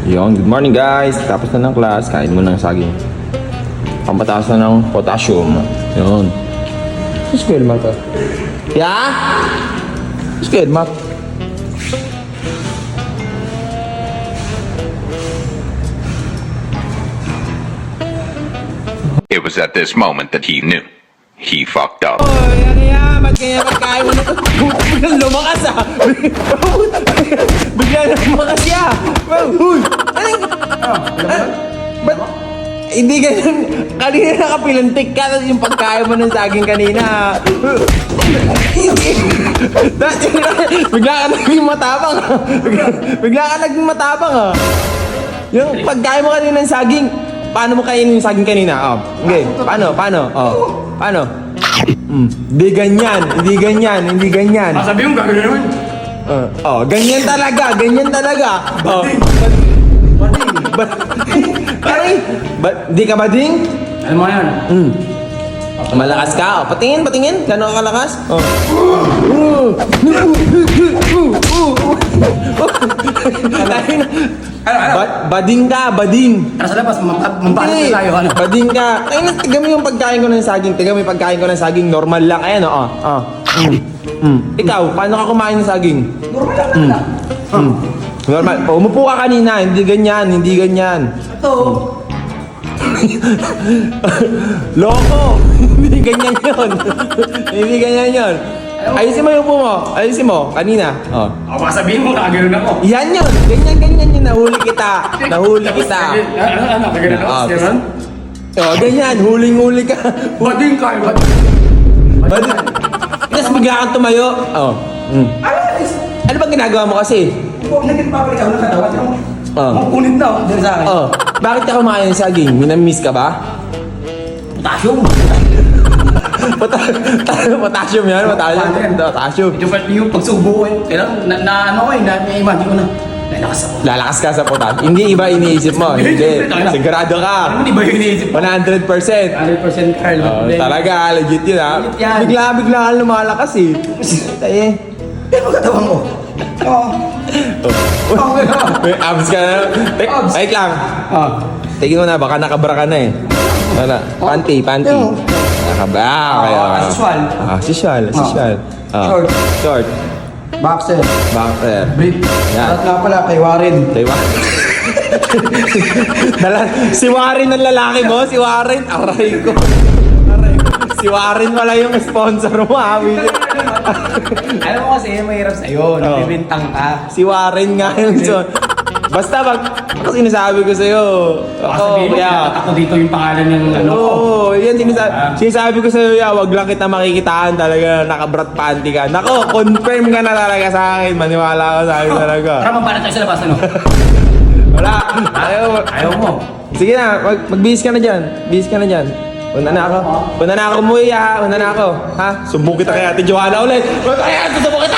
Yun, good morning guys. Tapos na ng class, kain mo ng saging. Pampataas na ng potassium. Yun. Square mat ah. Yeah? Square mat. It was at this moment that he knew. He fucked up. Oy, ano yan? Ba't kaya magkain mo na ito? Biglang lumakas ah! Biglang lumakas siya! Uy! Ba't? Hindi ganyan. Kanina nakapilantik ka, tapos yung pagkain mo ng saging kanina. Bigla ka naging matabang. Bigla ka naging matabang ah. Yung pagkain mo kanina ng saging, paano mo kainin yung saging kanina? Oh, okay. Paano? Oh, paano? Hindi ganyan. Hindi ganyan. Sabi yung gagawin naman. Ganyan talaga. Oh. Bading. Di ka bading? Ano mo yan? Malakas ka. Patingin. Gano'n ka kalakas? Bading ka. Tara sa labas, mampalas na tayo. Ano? Bading ka. Tiga mo yung pagkain ko ng saging. Normal lang. Ayan, Ikaw, paano ka kumain ng saging? Normal lang. Normal. Umupo ka kanina. Hindi ganyan. Ito. Loko! Hindi ganyan yun. Ayusin mo yung upo mo. Kanina. Oh. Ako baka sabihin mo, nakaganoon ako. Yan yun. Ganyan yun. Nahuli kita. Ano? Nakaganoon ako? Ah, Steven? Ganyan. Huling-huli ka. Bading ka, Tapos bigla kang tumayo. Ano bang ginagawa mo kasi? Nagpapalik ako ng katawan. Ang kulit na ako dyan sa akin. Bakit ka kumakain ng saging? Minamiss ka ba? Potassium. Potassium yan. Potassium. Ito pa yung pagsubo ko eh. Kailangan, na-imagine ko na. Lalakas ako. Lalakas ka sa potassium. Hindi iba iniisip mo. Hindi. Sigurado ka. Ano ba yung iniisip mo? 100%. 100% Carl. Talaga, legit yun ha. Legit yan. Bigla ka lumalakas eh. Tayo. Pero katawan ko. May abs ka na. Wait lang. Tingin mo na, baka nakabra ka na eh. Panty. Nakabra. Sosyal. Short. Boxer. Brief. Yan. At nga pala kay Warren. Diba? Si Warren ang lalaki mo? Si Warren? Aray ko. Si Warren pala yung sponsor mo ha. Alam mo kasi, mahirap sa'yo. Nagbibintang ka. Si Warren nga yung basta ako sinasabi ko sa'yo. Sabihin mo, ako dito yung pangalan ng ano ko. Oo, yan sinasabi ko sa'yo, wag lang kita makikitaan talaga, nakabrat panty ka. Nako, confirm ka na talaga sa akin. Maniwala ka sa akin talaga. Tara, mampalat tayo sa labas, ano? Wala. Ayaw mo. Sige na, magbihis ka na dyan. Una na ako umuwi ha. Ha? Sumbong kita kay Ate Joanna ulit. Sumbong kita!